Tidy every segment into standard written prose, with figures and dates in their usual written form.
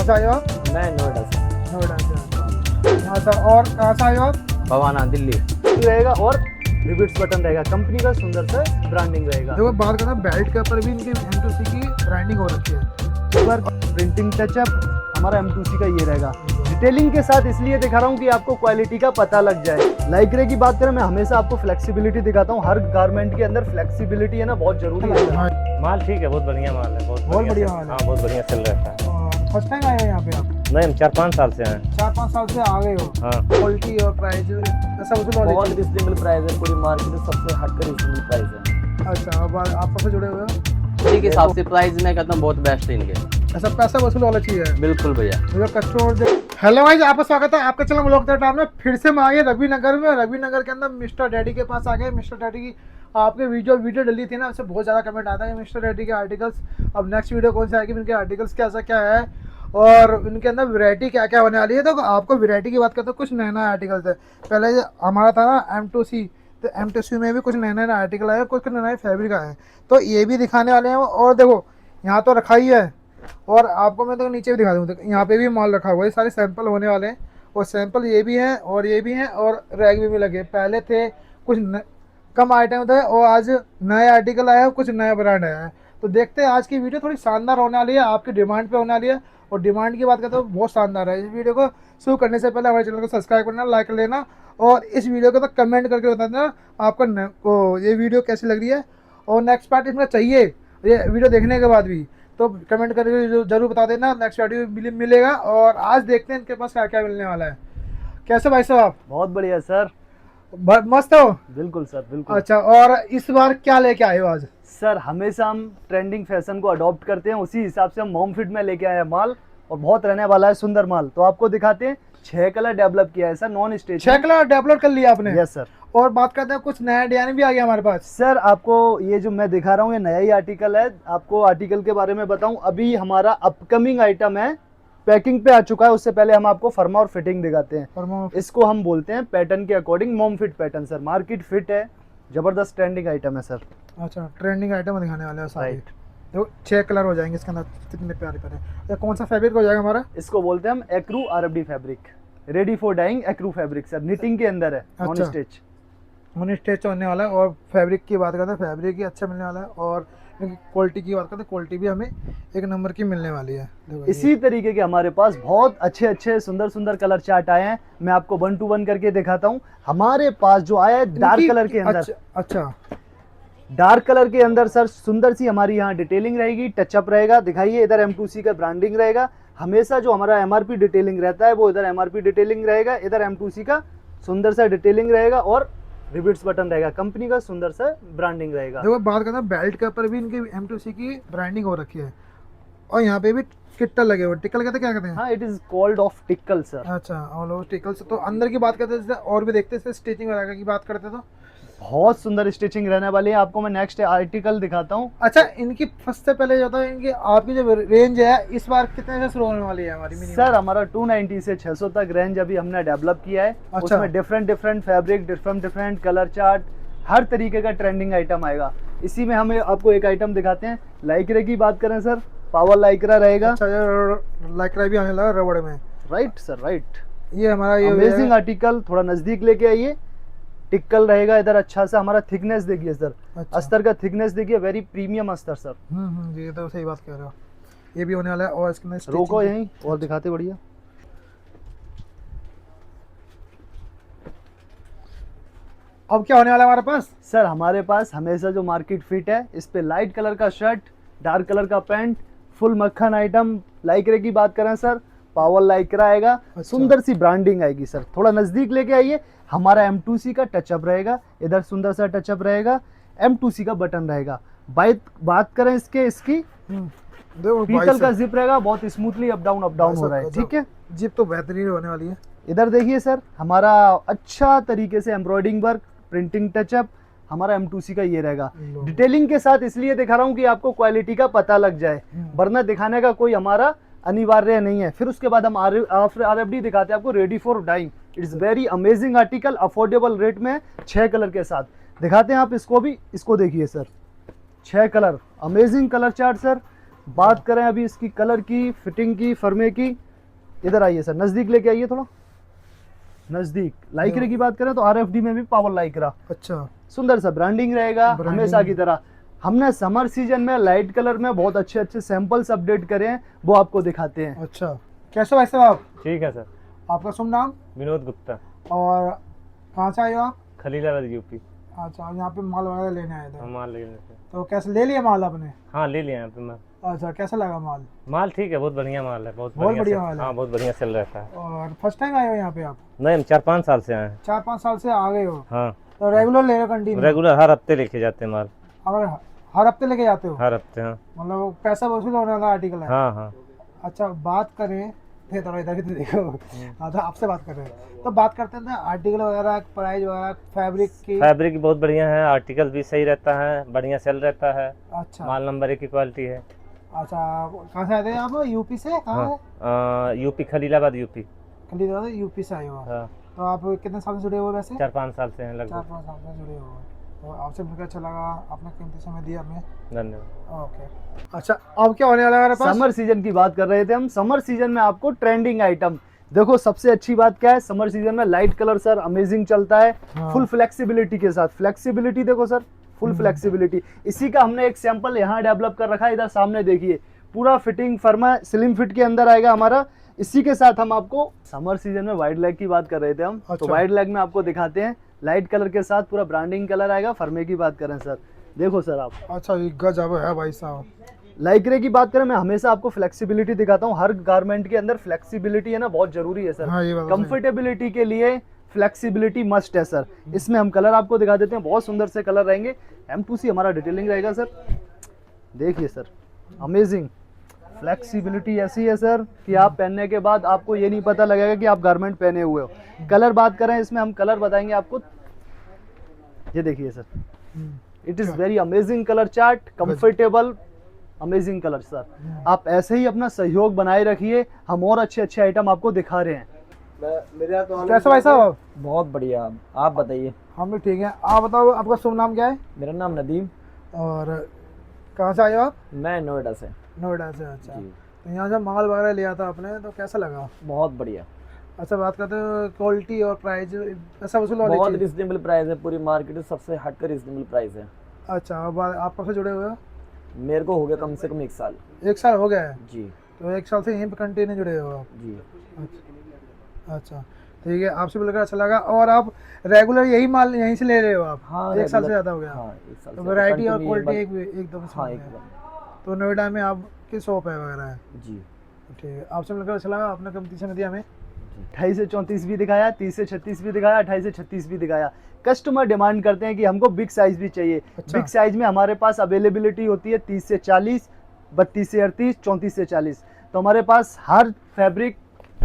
कहाँ से आए हो आप? मैं नोएडा से। नोएडा से। अच्छा, और कहाँ से आए हो आप? भवाना दिल्ली रहेगा और रिबिट्स बटन रहेगा, कंपनी का सुंदर सा ब्रांडिंग रहेगा। देखो बात करना, बेल्ट के ऊपर भी इनकी M2C की ब्रांडिंग हो रखी है। पर प्रिंटिंग टचअप हमारा M2C का ये रहेगा। डिटेलिंग के साथ इसलिए दिखा रहा हूँ कि आपको क्वालिटी का पता लग जाए। लाइक्रे की बात करें, मैं हमेशा आपको फ्लेक्सिबिलिटी दिखाता हूँ। हर गारमेंट के अंदर फ्लेक्सिबिलिटी है ना, बहुत जरूरी है। हाँ, माल ठीक है, बहुत बढ़िया माल है, बहुत बढ़िया माल है। हाँ, बहुत बढ़िया चल रहा है। फर्स्ट टाइम आए हो यहाँ पे आप? नहीं, हम 4-5 साल से हैं। 4-5 साल से आ गए हो। हाँ, क्वालिटी और प्राइस ऐसा कुछ नॉलेज? बहुत रिजनेबल प्राइस है, पूरी मार्केट में सबसे हटकर रिजनेबल प्राइस है। अच्छा, अब आप सबसे जुड़े हुए हो? क्वालिटी के हिसाब से प्राइस मैं कहता हूँ बहुत बेस्ट है इनके। ऐसा पैसा वसूल वाला चीज है। बिल्कुल भैया। कस्टमर। हेलो गाइस, आपका स्वागत है आपका चैनल व्लॉग द टाइम में। फिर से हम आ गए रवि नगर में। रवि नगर के अंदर मिस्टर डैडी के पास आ गए। मिस्टर डैडी की आपके वीडियो डली थी ना, उससे बहुत ज़्यादा कमेंट आता है मिस्टर डैडी के आर्टिकल्स। अब नेक्स्ट वीडियो कौन सी आएगी, इनके आर्टिकल्स क्या है और इनके अंदर वैरायटी क्या क्या होने वाली है। तो आपको वैरायटी की बात करते हैं, कुछ नया नया आर्टिकल्स है। पहले हमारा था ना M2C, तो M2C में भी कुछ नए नए आर्टिकल आए, कुछ नए नए फैब्रिक आए, तो ये भी दिखाने वाले हैं। और देखो यहाँ तो रखा ही है, और आपको मैं तो नीचे भी दिखा दूँ। तो यहाँ पे भी माल रखा हुआ है, सारे सैंपल होने वाले हैं। और सैंपल ये भी हैं और ये भी हैं, और रैग भी लगे। पहले थे कुछ कम आइटम थे, और आज नए आर्टिकल आया है, कुछ नया ब्रांड आया है। तो देखते हैं, आज की वीडियो थोड़ी शानदार होने वाली है, आपकी डिमांड पे होने वाली है। और डिमांड की बात करते तो बहुत शानदार है। इस वीडियो को शुरू करने से पहले हमारे चैनल को सब्सक्राइब करना, लाइक कर लेना, और इस वीडियो को तो कमेंट करके बता देना आपको ये वीडियो कैसी लग रही है, और नेक्स्ट पार्ट इसमें चाहिए ये वीडियो देखने के बाद भी। तो कमेंट करके जरूर बता देना, नेक्स्ट वीडियो मिलेगा। और आज देखते हैं इनके पास क्या क्या मिलने वाला है। कैसे भाई साहब आप? बहुत बढ़िया सर। मस्त हो? बिल्कुल सर, बिल्कुल। अच्छा, और इस बार क्या लेके आए हो आज? सर हमेशा हम ट्रेंडिंग फैशन को अडॉप्ट करते हैं, उसी हिसाब से हम मॉम फिट में लेके आए हैं माल, और बहुत रहने वाला है सुंदर माल। तो आपको दिखाते हैं। 6 कलर डेवलप किया है sir, non stretch. 6 colour develop कर लिया आपने? Yes sir. और बात करते हैं, कुछ नया डिजाइन भी आ गया हमारे पास। सर आपको ये जो मैं दिखा रहा हूँ, ये नया ही आर्टिकल है। आपको आर्टिकल के बारे में बताऊं, अभी हमारा अपकमिंग आइटम है, पैकिंग पे आ चुका है। उससे पहले हम आपको फर्मा और फिटिंग दिखाते हैं। इसको हम बोलते हैं पैटर्न के according mom fit pattern. Sir market fit है, जबरदस्त ट्रेंडिंग आइटम है सर। अच्छा, ट्रेंडिंग आइटम दिखाने वाले हैं सारे। राइट। देखो 6 कलर हो जाएंगे इसके अंदर, कितने प्यारे प्यारे। ये कौन सा फैब्रिक हो जाएगा हमारा? इसको बोलते हैं हम ecru RFD fabric, ready for dyeing ecru fabric sir. Knitting के अंदर है, नॉन अच्छा। स्टिच। नॉन स्टिच होने वाला है। और फैब्रिक की बात करते हैं, फैब्रिक ही अच्छा मिलने वाला है। और क्वालिटी की बात करते हैं, क्वालिटी भी हमें एक नंबर की मिलने वाली है। देखो इसी तरीके के हमारे पास बहुत अच्छे अच्छे सुंदर सुंदर कलर चार्ट आए हैं। मैं आपको 1 to 1 करके दिखाता हूँ। हमारे पास जो आया है डार्क कलर के अंदर। अच्छा, डार्क कलर के अंदर सर सुंदर सी हमारी यहाँ डिटेलिंग रहेगी, टचअप रहेगा। दिखाइए, इधर M2C का ब्रांडिंग रहेगा। हमेशा जो हमारा MRP डिटेलिंग रहता है, वो इधर MRP डिटेलिंग रहेगा, इधर M2C का सुंदर सा डिटेलिंग रहेगा, और रिबिट्स बटन रहेगा, कंपनी का सुंदर सा ब्रांडिंग रहेगा। देखो बात करते हैं, बेल्ट के ऊपर भी इनकी M2C की ब्रांडिंग हो रखी है। और यहाँ पे भी टिक्कल लगे हुए। टिक्कल कहते हैं, क्या कहते हैं? हाँ, it is called of tickle sir. अच्छा, ऑल ओवर टिकल्स। तो अंदर की बात करते हैं, और भी देखते हैं स्टिचिंग वगैरह की बात करते हैं तो बहुत सुंदर स्टिचिंग रहने वाली है। आपको मैं नेक्स्ट आर्टिकल दिखाता हूँ। अच्छा, इनकी फर्स्ट से पहले जो था, इनकी आपकी जो रेंज है इस बार कितने से शुरू होने वाली है हमारी? सर हमारा 290 से 600 तक रेंज अभी हमने डेवलप किया है। अच्छा। उसमें different fabric, different colour chart, हर तरीके का ट्रेंडिंग आइटम आएगा। इसी में हमें आपको एक आइटम दिखाते हैं। लाइक्रे की बात करें सर, पावर लाइक्रा रहेगा। अच्छा, लाइक्रा भी आने लगा रबड़ में। Right sir, right. ये हमारा ये अमेजिंग आर्टिकल, थोड़ा नजदीक लेके आइए। टिक्कल रहेगा इधर। अच्छा सा हमारा थिकनेस देखिए सर। अच्छा। अस्तर का थिकनेस देखिए, वेरी प्रीमियम अस्तर सर। ये तो सही बात कह रहे हो। ये भी होने वाला है। और इसके अंदर रोको यहीं और दिखाते बढ़िया। अब क्या होने वाला है हमारे पास? सर हमारे पास हमेशा जो मार्केट फिट है, इस पे लाइट कलर का शर्ट, डार्क कलर का पैंट, फुल मक्खन आइटम। लाइक्रे की बात करें सर, पावर लाइक्रा आएगा। अच्छा। सुंदर सी ब्रांडिंग आएगी सर। थोड़ा नजदीक लेके आइए। हमारा M2C का टचअप रहेगा, इधर सुंदर सा टचअप रहेगा, M2C का बटन रहेगा। बात करें इसकी देखो पीतल का जिप रहेगा, बहुत स्मूथली अप डाउन हो रहा है। ठीक है, जिप तो बेहतरीन होने वाली है। इधर देखिए सर, हमारा अच्छा तरीके से एम्ब्रॉयडिंग वर्क, प्रिंटिंग टचअप, हमारा M2C का ये रहेगा। डिटेलिंग के साथ इसलिए दिखा रहा हूँ कि आपको क्वालिटी का पता लग जाए, वरना दिखाने का कोई हमारा अनिवार्य नहीं है। फिर उसके बाद हम RFD दिखाते हैं आपको, ready for dyeing. It's very amazing article, affordable rate में 6 कलर के साथ दिखाते हैं। आप इसको भी, इसको देखिए sir, 6 colour, amazing colour chart sir. बात करें अभी इसकी कलर की, फिटिंग की, फर्मे की, इधर आइए सर, नजदीक लेके आइए थोड़ा नजदीक। लाइक्रे की बात करें तो आरएफडी में भी पावर लाइक्रा, अच्छा सुंदर सा ब्रांडिंग रहेगा ब्रांडिंग। हमेशा की तरह। हमने समर सीजन में लाइट कलर में बहुत अच्छे अच्छे सैंपल्स अपडेट करे हैं, वो आपको दिखाते हैं। अच्छा कैसे भाई साहब आप? ठीक है सर। आपका शुभ नाम विनोद गुप्ता, और कहाँ से आए हो आप? खलीलाबाद यूपी। अच्छा यहाँ पे माल वगैरह लेने आए थे, हम माल लेने से। तो कैसे ले लिया माल आपने? हाँ ले लिया यहाँ पे माल। अच्छा कैसा लगा माल? माल ठीक है, बहुत बढ़िया माल है, बहुत बहुत बढ़िया से- माल है। हाँ बहुत बढ़िया सेल रहता है। और फर्स्ट टाइम आए हो यहाँ पे आप? नहीं, हम 4-5 साल से आए हैं। 4-5 साल से आ गए हो, हाँ तो रेगुलर ले रहे हो कंटिन्यू? रेगुलर हर हफ्ते लेके जाते हैं माल। अगर हर हफ्ते लेके जाते हो? हर हफ्ते हाँ। मतलब वो पैसा वसूल होने वाला आर्टिकल है? हाँ हाँ। अच्छा बात करें थे थोड़ा इधर भी तो देखो, हाँ तो आपसे बात कर रहे हैं, तो बात करते हैं ना आर्टिकल वगैरह, प्राइस वगैरह, फैब्रिक की। फैब्रिक बहुत बढ़िया है, आर्टिकल भी सही रहता है, बढ़िया सेल रहता है, अच्छा माल नंबर 1 की क्वालिटी है। अच्छा कहाँ से आए थे आप? यूपी से? कहाँ है? हाँ UP, Khalilabad UP. Khalilabad UP से आए हो आप। हाँ तो आप कितने साल से जुड़े हुए वैसे? 4-5 साल से हैं लगभग। 4-5 साल से जुड़े हुए। तो आपसे मिलकर अच्छा लगा, आपने कीमती समय दिया हमें। धन्यवाद। ओके अच्छा अब क्या होने वाला है हमारे पास? समर सीजन की बात कर रहे थे हम। समर सीजन में आपको ट्रेंडिंग आइटम देखो, सबसे अच्छी बात क्या है समर सीजन में, लाइट कलर सर अमेजिंग चलता है। हाँ। फुल फ्लेक्सिबिलिटी के साथ, फ्लेक्सिबिलिटी देखो सर, फुल फ्लेक्सिबिलिटी। इसी का हमने एक सैंपल यहाँ डेवलप कर रखा है, इधर सामने देखिए, पूरा फिटिंग फर्मा स्लिम फिट के अंदर आएगा हमारा। इसी के साथ हम आपको समर सीजन में वाइड लेग की बात कर रहे थे हम, तो अच्छा। वाइड लेग में आपको दिखाते हैं, लाइट कलर के साथ पूरा ब्रांडिंग कलर आएगा। फर्मे की बात करें सर, देखो सर आप, अच्छा ये गजब है भाई साहब। लाइक्रे की बात करें, मैं हमेशा आपको फ्लेक्सिबिलिटी दिखाता हूँ। हर गारमेंट के अंदर फ्लेक्सिबिलिटी है ना बहुत जरूरी है सर। हाँ, ये बात तो सही है। कंफर्टेबिलिटी के लिए फ्लेक्सिबिलिटी मस्ट है सर। इसमें हम कलर आपको दिखा देते हैं, बहुत सुंदर से कलर रहेंगे। M2C हमारा डिटेलिंग रहेगा सर, देखिए सर, अमेजिंग फ्लेक्सिबिलिटी ऐसी है सर कि आप पहनने के बाद आपको ये नहीं पता लगेगा कि आप गारमेंट पहने हुए हो। कलर बात करें, इसमें हम कलर बताएंगे आपको, ये देखिए sir, it is very amazing colour chart, comfortable amazing colour sir. आप ऐसे ही अपना सहयोग बनाए रखिए, हम और अच्छे अच्छे आइटम आपको दिखा रहे हैं। कैसे भाई साहब? बहुत बढ़िया, आप बताइए। हम भी ठीक हैं। आप बताओ आपका शुभ नाम क्या है मेरा नाम नदीम, और कहाँ से आए हो आप? मैं नोएडा से। नोएडा से। अच्छा जी। तो यहाँ से माल वगैरह लिया था आपने, तो कैसा लगा? बहुत बढ़िया, अच्छा बात करते हैं क्वालिटी और प्राइस, पैसा वसूल वाली बहुत चीज़? रिजनेबल प्राइस है, पूरी मार्केट में सबसे हटकर रिजनेबल प्राइस है। अच्छा अब आप कब से जुड़े हुए हो? मेरे को हो गया कम से कम 1 साल। 1 साल हो गया है? जी तो 1 साल से यहीं पे कंटिन्यू जुड़े हो आप? जी। अच्छा ठीक है, आपसे मिलकर अच्छा लगा। और आप रेगुलर यही माल यहीं से ले रहे हो आप? हाँ 1 साल से regular- ज़्यादा हो गया? हाँ 1 साल तो से वैरायटी और continue ये क्वालिटी एकदम से हाँ मिल गया। एकदम। तो नोएडा में आपकी शॉप है वगैरह है? जी ठीक है, आपसे मिलकर अच्छा लगा, आपने कीमती समय दिया हमें। 28 से 34 भी दिखाया, 30 से 36 भी दिखाया, 28 से 36 भी दिखाया। कस्टमर डिमांड करते हैं कि हमको बिग साइज भी चाहिए। अच्छा। बिग साइज में हमारे पास अवेलेबिलिटी होती है 30 से 40, 32 से 38, 34 से 40। तो हमारे पास हर फैब्रिक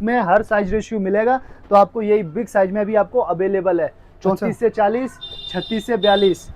में हर साइज रेशियो मिलेगा, तो आपको यही बिग साइज में भी आपको अवेलेबल है। 34 से 40, 36 से 42,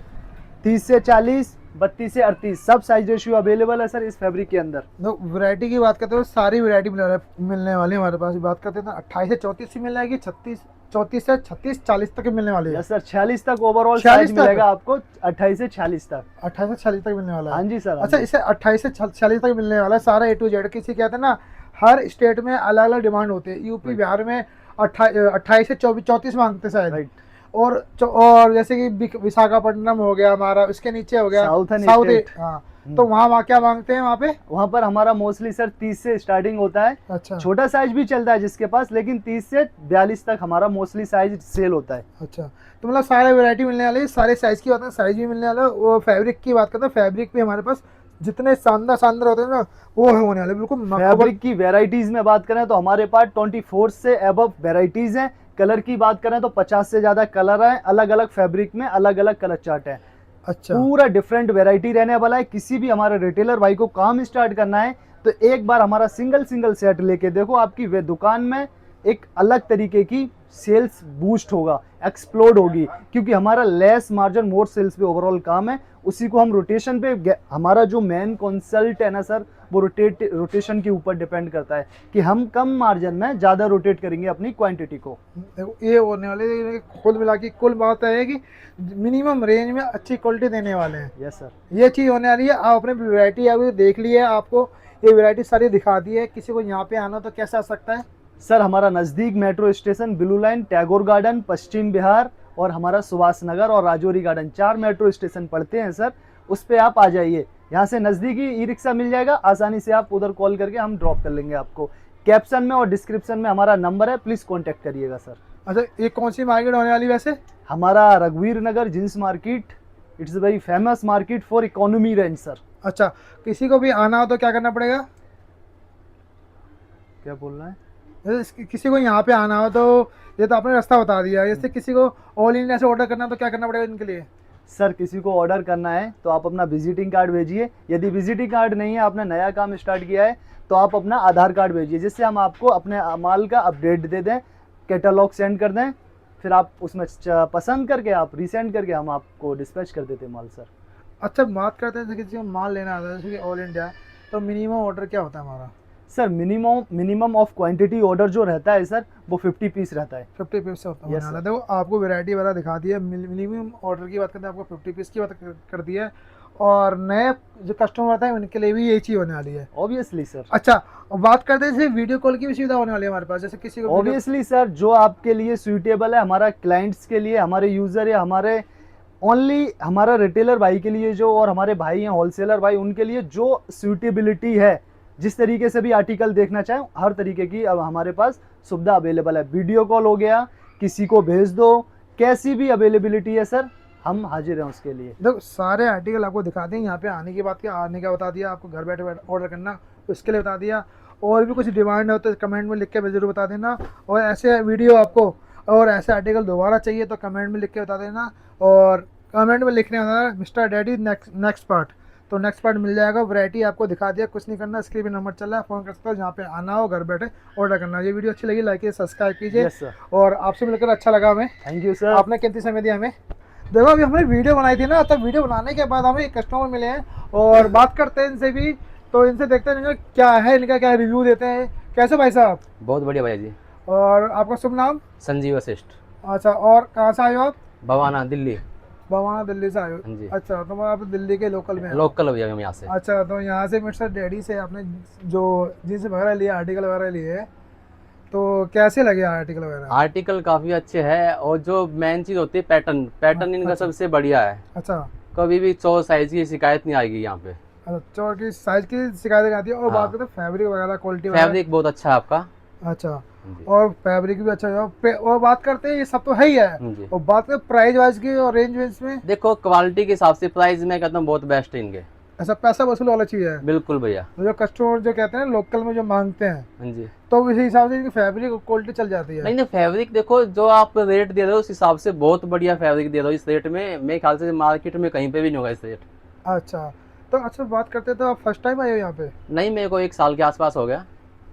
30 से 40, 32 से 38, सब साइज रेशियो अवेलेबल है सर इस फैब्रिक के अंदर। तो वैरायटी की बात करते हो, सारी वैरायटी मिलने वाली है हमारे पास। बात करते हैं ना 28 से 34 की मिल जाएगी, 34 से 36, 40 तक की मिलने वाली है। यस सर, 46 तक ओवरऑल 46 साइज तक? मिलेगा आपको, 28 से 46 तक। 28 से 40 तक मिलने वाला है? हाँ जी सर। अच्छा इसे 28 से 40 तक मिलने वाला है सारा A to Z। किसी कहते हैं ना हर स्टेट में अलग अलग डिमांड होती है। यूपी बिहार में 28 से 34 मांगते शायद। राइट। और जैसे कि विशाखापट्टनम हो गया हमारा, उसके नीचे हो गया Southern साउथ। state। हाँ तो वहाँ क्या मांगते हैं वहाँ पे? वहाँ पर हमारा मोस्टली सर 30 से स्टार्टिंग होता है। अच्छा छोटा साइज भी चलता है जिसके पास, लेकिन 30 से 42 तक हमारा मोस्टली साइज सेल होता है। अच्छा, तो मतलब सारे वैरायटी मिलने वाली है, सारे साइज की बात है, साइज भी मिलने वाला है। वो फैब्रिक की बात करते हैं, फैब्रिक भी हमारे पास जितने शानदार होते हैं ना वो होने वाले बिल्कुल फैब्रिक की वेराइटीज में बात करें तो हमारे पास 24 से अबव वेराइटीज हैं। कलर की बात करें तो 50 से ज्यादा कलर हैं, अलग अलग फैब्रिक में अलग अलग कलर चार्ट है। अच्छा पूरा डिफरेंट वेराइटी रहने वाला है। किसी भी हमारे रिटेलर भाई को काम स्टार्ट करना है तो एक बार हमारा सिंगल सेट लेके देखो, आपकी वे दुकान में एक अलग तरीके की सेल्स बूस्ट होगा, एक्सप्लोड होगी, क्योंकि हमारा लेस मार्जिन मोर सेल्स पे ओवरऑल काम है। उसी को हम रोटेशन पे, हमारा जो मेन कॉन्सल्ट है ना सर, वो रोटेशन के ऊपर डिपेंड करता है कि हम कम मार्जिन में ज़्यादा रोटेट करेंगे अपनी क्वांटिटी को। देखो ये होने वाले कुल मिला के कुल बात है कि मिनिमम रेंज में अच्छी क्वालिटी देने वाले हैं। Yes sir. ये चीज़ होने वाली है। आप अपने वैरायटी अभी देख ली है, आपको ये वैरायटी सारी दिखा दी है। किसी को यहाँ पे आना तो कैसे आ सकता है? सर हमारा नज़दीक metro station blue line, Tagore garden, Paschim Vihar, और हमारा सुभाष नगर और राजौरी गार्डन, 4 मेट्रो स्टेशन पड़ते हैं सर। उस पे आप आ जाइए, यहाँ से नज़दीकी ई रिक्शा मिल जाएगा, आसानी से आप उधर कॉल करके हम ड्रॉप कर लेंगे आपको। कैप्शन में और डिस्क्रिप्शन में हमारा नंबर है, प्लीज़ कॉन्टैक्ट करिएगा सर। अच्छा, ये कौन सी मार्केट होने वाली वैसे? हमारा Raghubir Nagar jeans market, it's very famous market for economy range sir. अच्छा, किसी को भी आना हो तो क्या करना पड़ेगा? क्या बोलना है? जैसे किसी को यहाँ पे आना हो तो ये तो आपने रास्ता बता दिया। जैसे किसी को ऑल इंडिया से ऑर्डर करना हो तो क्या करना पड़ेगा इनके लिए? सर किसी को ऑर्डर करना है तो आप अपना विजिटिंग कार्ड भेजिए। यदि विजिटिंग कार्ड नहीं है, आपने नया काम स्टार्ट किया है, तो आप अपना आधार कार्ड भेजिए, जिससे हम आपको अपने माल का अपडेट दे दें, कैटलॉग सेंड कर दें, फिर आप उसमें पसंद करके आप रीसेंड करके हम आपको डिस्पैच कर देते हैं माल सर। अच्छा, बात करते हैं जैसे किसी को माल लेना आता है जैसे कि ऑल इंडिया, तो मिनिमम ऑर्डर क्या होता है हमारा? Sir minimum of quantity order जो रहता है सर, वो 50 पीस रहता है। 50 पीस से होता है। Yes, sir. देखो आपको वैरायटी वगैरह दिखा दी है। मिनिमम ऑर्डर की बात करते हैं, आपको 50 पीस की बात कर दी है। और नए जो कस्टमर आता है उनके लिए भी यही चीज़ होने वाली है। Obviously sir. अच्छा, और बात करते हैं जैसे वीडियो कॉल की भी सुविधा होने वाली है हमारे पास। जैसे किसी को ऑब्वियसली सर, जो आपके लिए सूटेबल है, हमारा क्लाइंट्स के लिए, हमारे यूज़र या हमारे ओनली हमारा रिटेलर भाई के लिए जो, और हमारे भाई हैं होलसेलर भाई, उनके लिए जो सूटेबिलिटी है, जिस तरीके से भी आर्टिकल देखना चाहें, हर तरीके की अब हमारे पास सुविधा अवेलेबल है। वीडियो कॉल हो गया, किसी को भेज दो, कैसी भी अवेलेबिलिटी है सर, हम हाजिर हैं उसके लिए। देखो सारे आर्टिकल आपको दिखा दें। यहाँ पे आने की बात, क्या आने का बता दिया, आपको घर बैठे ऑर्डर करना उसके लिए बता दिया। और भी कुछ डिमांड हो तो कमेंट में लिख के ज़रूर बता देना। और ऐसे वीडियो आपको और ऐसे आर्टिकल दोबारा चाहिए तो कमेंट में लिख के बता देना। और कमेंट में लिखने वाला मिस्टर डैडी नेक्स्ट पार्ट, तो नेक्स्ट पार्ट मिल जाएगा। वैरायटी आपको दिखा दिया, कुछ नहीं करना, स्क्रीन पे नंबर चल रहा है, फ़ोन कर सकते हो, जहाँ पे आना हो घर बैठे ऑर्डर करना। ये वीडियो अच्छी लगी, लाइक कीजिए, सब्सक्राइब कीजिए। Yes sir. और आपसे मिलकर अच्छा लगा हमें। Thank you sir. आपने कीमती समय दिया हमें। देखो अभी हमने वीडियो बनाई थी ना, तब वीडियो बनाने के बाद हमें कस्टमर मिले हैं और बात करते हैं इनसे भी। तो इनसे देखते हैं इनका क्या है, इनका क्या रिव्यू देते हैं। कैसे भाई साहब? बहुत बढ़िया भैया जी। और आपका शुभ नाम? संजीव वशिष्ठ, अच्छा, और कहाँ से आए हो आप? भवाना दिल्ली। भवाना दिल्ली से आए हो? हाँ जी। अच्छा, तो आप दिल्ली के लोकल में हैं? लोकल भैया हम यहाँ से। अच्छा, तो यहाँ से मिस्टर डैडी से आपने जो जींस वगैरह लिए, आर्टिकल वगैरह लिए, तो कैसे लगे आर्टिकल वगैरह? आर्टिकल काफ़ी अच्छे हैं, और जो मेन चीज़ होती है पैटर्न इनका अच्छा। सबसे बढ़िया है। अच्छा। कभी भी चौर साइज की शिकायत नहीं आएगी यहाँ पे। अच्छा, चौर की साइज की शिकायत आती है। और हाँ। बात करते हैं फैब्रिक वगैरह, क्वालिटी वगैरह? फैब्रिक बहुत अच्छा है आपका। अच्छा, जी। और फैब्रिक भी अच्छा है। और बात करते हैं, ये सब तो है ही है। जी। और बात करें प्राइस वाइज की और रेंज वेंज में, देखो क्वालिटी के हिसाब से प्राइस मैं कहता हूँ बहुत बेस्ट है इनके। ऐसा पैसा वसूल वाला चीज़ है। बिल्कुल भैया। तो जो कस्टमर जो कहते हैं लोकल में जो मांगते हैं, हाँ जी। तो इसी हिसाब से इनकी फैब्रिक और क्वालिटी चल जाती है। नहीं नहीं, फैब्रिक देखो जो आप रेट दे रहे हो उस हिसाब से बहुत बढ़िया फैब्रिक दे रहे हो। इस रेट में मेरे ख्याल से मार्केट में कहीं पे भी नहीं होगा इस रेट। अच्छा, तो अच्छा बात करते हैं, तो आप फर्स्ट टाइम आए हो यहाँ पे? नहीं, मेरे को 1 साल के आसपास हो गया।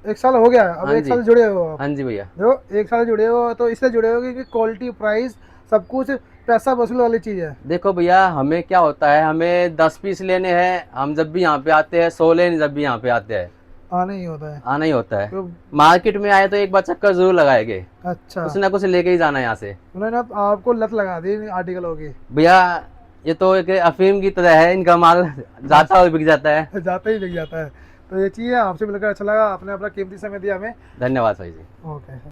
1 साल हो गया है? अब हाँ 1 जी। साल से जुड़े हो आप? हाँ जी भैया। देखो 1 साल जुड़े हो तो इसलिए जुड़े हो क्योंकि क्वालिटी, प्राइस, सब कुछ पैसा वसूल वाली चीज़ है। देखो भैया, हमें क्या होता है, हमें 10 पीस लेने हैं, हम जब भी यहाँ पे आते हैं 100 लेने जब भी यहाँ पे आते हैं, आना ही होता है। आना ही होता है। तो मार्केट में आए तो एक बार चक्कर जरूर लगाएंगे, अच्छा, कुछ ना कुछ लेके ही जाना है यहाँ से। उन्होंने आपको लत लगा दी आर्टिकलों की। भैया ये तो एक अफीम की तरह है, इनका माल जाता हुआ बिक जाता है। जाता ही बिक जाता है। तो ये चीज़ है। आपसे मिलकर अच्छा लगा, आपने अपना कीमती समय दिया हमें। धन्यवाद भाई जी। ओके।